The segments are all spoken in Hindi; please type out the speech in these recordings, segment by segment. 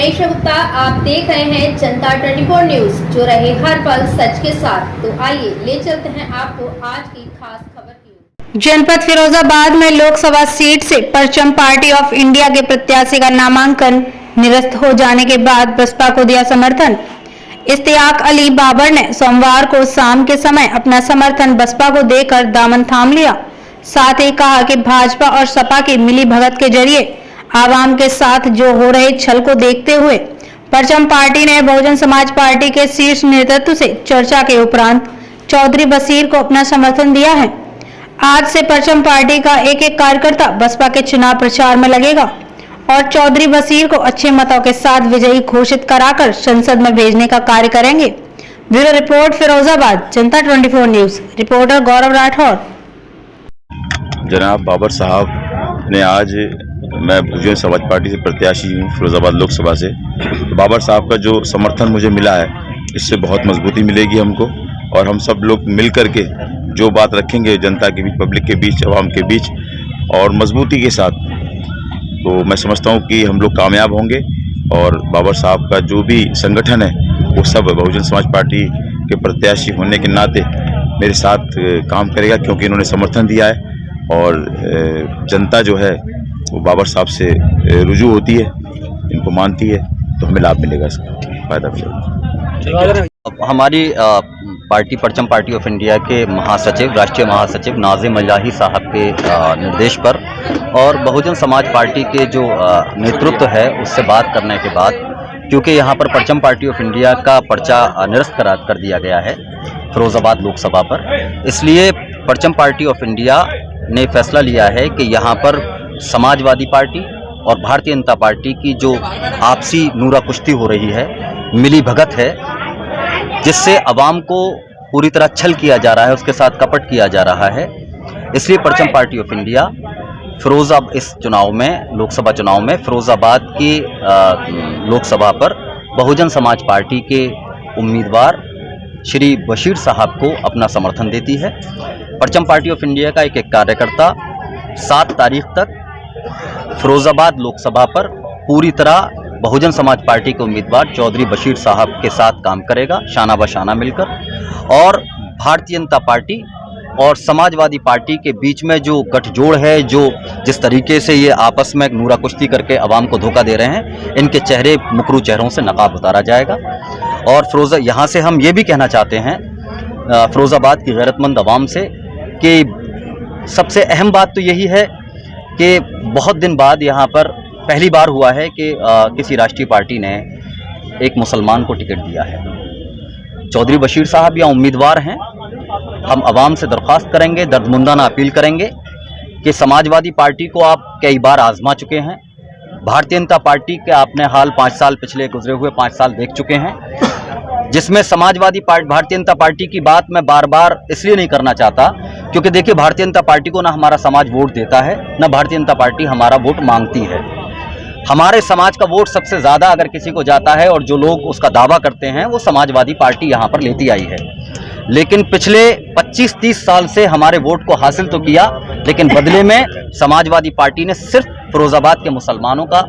मैं ईशा गुप्ता, आप देख रहे हैं जनता 24 न्यूज, जो रहे हर पल सच के साथ। तो आइए ले चलते हैं आपको आज की खास खबर की। जनपद फिरोजाबाद में लोकसभा सीट से परचम पार्टी ऑफ इंडिया के प्रत्याशी का नामांकन निरस्त हो जाने के बाद बसपा को दिया समर्थन। इश्तियाक अली बाबर ने सोमवार को शाम के समय अपना समर्थन बसपा को देकर दामन थाम लिया। साथ ही कहा कि भाजपा और सपा की मिली भगत के जरिए आवाम के साथ जो हो रहे छल को देखते हुए परचम पार्टी ने बहुजन समाज पार्टी के शीर्ष नेतृत्व से चर्चा के उपरांत चौधरी बशीर को अपना समर्थन दिया है। आज से परचम पार्टी का एक एक कार्यकर्ता बसपा के चुनाव प्रचार में लगेगा और चौधरी बशीर को अच्छे मतों के साथ विजयी घोषित कराकर संसद में भेजने का कार्य करेंगे। ब्यूरो रिपोर्ट, फिरोजाबाद, जनता 24 न्यूज। रिपोर्टर गौरव राठौर। जनाब बाबर साहब ने आज, मैं बहुजन समाज पार्टी से प्रत्याशी हूँ फिरोजाबाद लोकसभा से, तो बाबर साहब का जो समर्थन मुझे मिला है इससे बहुत मजबूती मिलेगी हमको, और हम सब लोग मिल कर के जो बात रखेंगे जनता के बीच, पब्लिक के बीच, आवाम के बीच और मजबूती के साथ, तो मैं समझता हूँ कि हम लोग कामयाब होंगे। और बाबर साहब का जो भी संगठन है वो सब बहुजन समाज पार्टी के प्रत्याशी होने के नाते मेरे साथ काम करेगा, क्योंकि इन्होंने समर्थन दिया है और जनता जो है वो बाबर साहब से रुजू होती है, इनको मानती है, तो हमें लाभ मिलेगा, इसका फायदा मिलेगा। हमारी पार्टी परचम पार्टी ऑफ इंडिया के महासचिव, राष्ट्रीय महासचिव नाजिम इलाही साहब के निर्देश पर और बहुजन समाज पार्टी के जो नेतृत्व है उससे बात करने के बाद, क्योंकि यहाँ पर परचम पार्टी ऑफ इंडिया का पर्चा निरस्त कर दिया गया है फिरोजाबाद लोकसभा पर, इसलिए परचम पार्टी ऑफ इंडिया ने फैसला लिया है कि यहाँ पर समाजवादी पार्टी और भारतीय जनता पार्टी की जो आपसी नूरा कुश्ती हो रही है, मिली भगत है, जिससे अवाम को पूरी तरह छल किया जा रहा है, उसके साथ कपट किया जा रहा है, इसलिए परचम पार्टी ऑफ इंडिया इस चुनाव में, लोकसभा चुनाव में फिरोजाबाद की लोकसभा पर बहुजन समाज पार्टी के उम्मीदवार श्री बशीर साहब को अपना समर्थन देती है। परचम पार्टी ऑफ इंडिया का एक एक कार्यकर्ता 7 तारीख तक फिरोजाबाद लोकसभा पर पूरी तरह बहुजन समाज पार्टी के उम्मीदवार चौधरी बशीर साहब के साथ काम करेगा, शाना बशाना मिलकर, और भारतीय जनता पार्टी और समाजवादी पार्टी के बीच में जो गठजोड़ है, जो जिस तरीके से ये आपस में नूरा कुश्ती करके अवाम को धोखा दे रहे हैं, इनके चेहरे मुकरू चेहरों से नकाब उतारा जाएगा। और यहाँ से हम ये भी कहना चाहते हैं फिरोजाबाद की गैरतमंद अवाम से कि सबसे अहम बात तो यही है कि बहुत दिन बाद यहाँ पर पहली बार हुआ है कि किसी राष्ट्रीय पार्टी ने एक मुसलमान को टिकट दिया है। चौधरी बशीर साहब यहाँ उम्मीदवार हैं। हम अवाम से दरख्वास्त करेंगे, दर्दमुंदाना अपील करेंगे कि समाजवादी पार्टी को आप कई बार आजमा चुके हैं, भारतीय जनता पार्टी के आपने हाल 5 साल, पिछले गुजरे हुए 5 साल देख चुके हैं, जिसमें समाजवादी पार्टी, भारतीय जनता पार्टी की बात मैं बार बार इसलिए नहीं करना चाहता क्योंकि देखिए, भारतीय जनता पार्टी को ना हमारा समाज वोट देता है, ना भारतीय जनता पार्टी हमारा वोट मांगती है। हमारे समाज का वोट सबसे ज़्यादा अगर किसी को जाता है और जो लोग उसका दावा करते हैं वो समाजवादी पार्टी यहाँ पर लेती आई है, लेकिन पिछले 25-30 साल से हमारे वोट को हासिल तो किया, लेकिन बदले में समाजवादी पार्टी ने सिर्फ फिरोजाबाद के मुसलमानों का,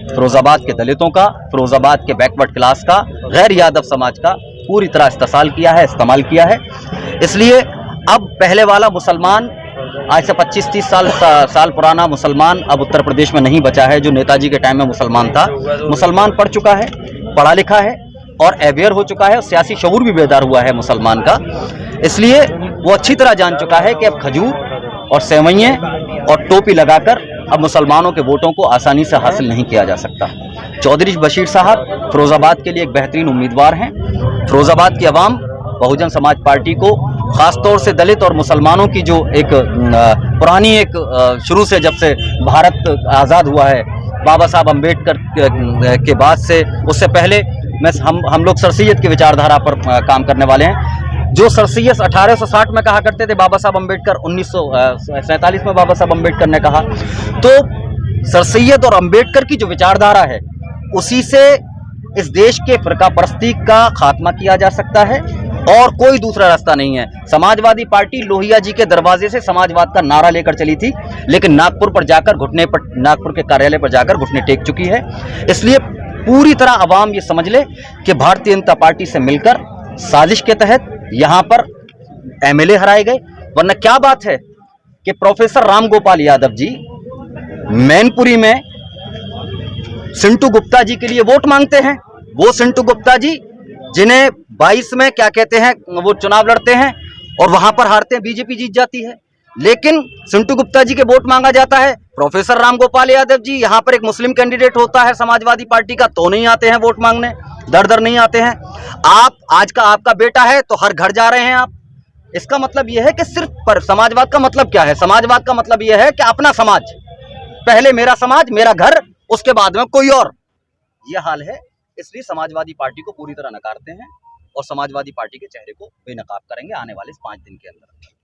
फिरोजाबाद के दलितों का, फिरोजाबाद के बैकवर्ड क्लास का, गैर यादव समाज का पूरी तरह इस्तेमाल किया है। इसलिए अब पहले वाला मुसलमान, आज से 25-30 साल पुराना मुसलमान अब उत्तर प्रदेश में नहीं बचा है, जो नेताजी के टाइम में मुसलमान था। मुसलमान पढ़ चुका है, पढ़ा लिखा है और अवेयर हो चुका है, और सियासी शऊर भी बेदार हुआ है मुसलमान का, इसलिए वो अच्छी तरह जान चुका है कि अब खजूर और सेवइयाँ और टोपी लगाकर अब मुसलमानों के वोटों को आसानी से हासिल नहीं किया जा सकता। चौधरी बशीर साहब फिरोजाबाद के लिए एक बेहतरीन उम्मीदवार हैं। फिरोजाबाद की आवाम बहुजन समाज पार्टी को, ख़ासतौर से दलित और मुसलमानों की जो एक पुरानी एक शुरू से जब से भारत आज़ाद हुआ है, बाबा साहब अम्बेडकर के बाद से, उससे पहले हम लोग सरसैयद की विचारधारा पर काम करने वाले हैं। जो सरसैयद 1860 में कहा करते थे बाबा साहब अम्बेडकर, 1947 में बाबा साहब अम्बेडकर ने कहा, तो सरसैयद और अम्बेडकर की जो विचारधारा है उसी से इस देश के फ़िरका परस्ती का खात्मा किया जा सकता है और कोई दूसरा रास्ता नहीं है। समाजवादी पार्टी लोहिया जी के दरवाजे से समाजवाद का नारा लेकर चली थी, लेकिन नागपुर के कार्यालय पर जाकर घुटने टेक चुकी है। इसलिए पूरी तरह अवाम ये समझ ले कि भारतीय जनता पार्टी से मिलकर साजिश के तहत यहाँ पर एमएलए हराए गए। वरना क्या बात है कि प्रोफेसर रामगोपाल यादव जी मैनपुरी में सिंटू गुप्ता जी के लिए वोट मांगते हैं। वो सिंटू गुप्ता जी जिन्हें 22 में क्या कहते हैं वो चुनाव लड़ते हैं और वहां पर हारते हैं, बीजेपी जीत जाती है, लेकिन सिंटू गुप्ता जी के वोट मांगा जाता है। प्रोफेसर रामगोपाल यादव जी यहाँ पर एक मुस्लिम कैंडिडेट होता है समाजवादी पार्टी का, तो नहीं आते हैं वोट मांगने, दर दर नहीं आते हैं। आप आज का आपका बेटा है तो हर घर जा रहे हैं आप। इसका मतलब यह है कि सिर्फ पर समाजवाद का मतलब क्या है? समाजवाद का मतलब यह है कि अपना समाज, पहले मेरा समाज, मेरा घर, उसके बाद में कोई और। यह हाल है। इसलिए समाजवादी पार्टी को पूरी तरह नकारते हैं और समाजवादी पार्टी के चेहरे को बेनकाब करेंगे आने वाले 5 दिन के अंदर।